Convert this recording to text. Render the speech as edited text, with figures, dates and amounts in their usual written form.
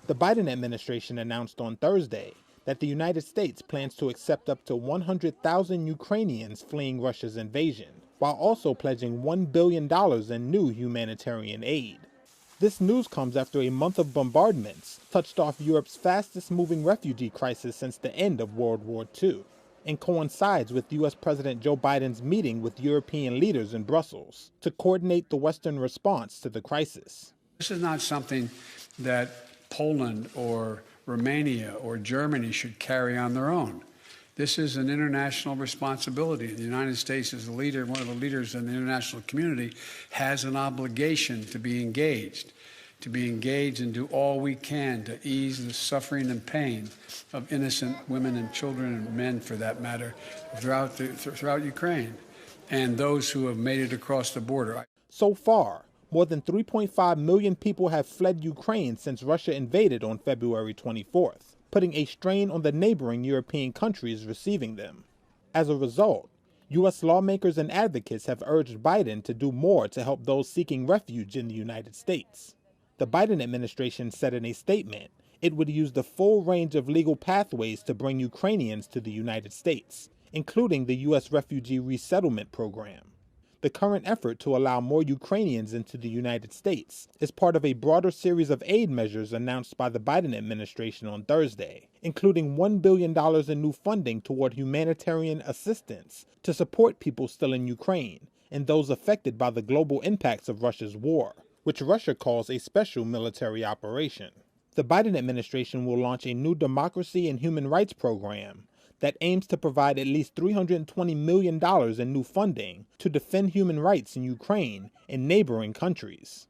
The Biden administration announced on Thursday that the United States plans to accept up to 100,000 Ukrainians fleeing Russia's invasion, while also pledging $1 billion in new humanitarian aid. This news comes after a month of bombardments touched off Europe's fastest-moving refugee crisis since the end of World War II, and coincides with U.S. President Joe Biden's meeting with European leaders in Brussels to coordinate the Western response to the crisis. This is not something that Poland or Romania or Germany should carry on their own. This is an international responsibility. The United States, as a leader, one of the leaders in the international community, has an obligation to be engaged and do all we can to ease the suffering and pain of innocent women and children and men, for that matter, throughout Ukraine, and those who have made it across the border. So far, more than 3.5 million people have fled Ukraine since Russia invaded on February 24th, putting a strain on the neighboring European countries receiving them. As a result, U.S. lawmakers and advocates have urged Biden to do more to help those seeking refuge in the United States. The Biden administration said in a statement it would use the full range of legal pathways to bring Ukrainians to the United States, including the U.S. Refugee Resettlement Program. The current effort to allow more Ukrainians into the United States is part of a broader series of aid measures announced by the Biden administration on Thursday, including $1 billion in new funding toward humanitarian assistance to support people still in Ukraine and those affected by the global impacts of Russia's war, which Russia calls a special military operation. The Biden administration will launch a new democracy and human rights program that aims to provide at least $320 million in new funding to defend human rights in Ukraine and neighboring countries.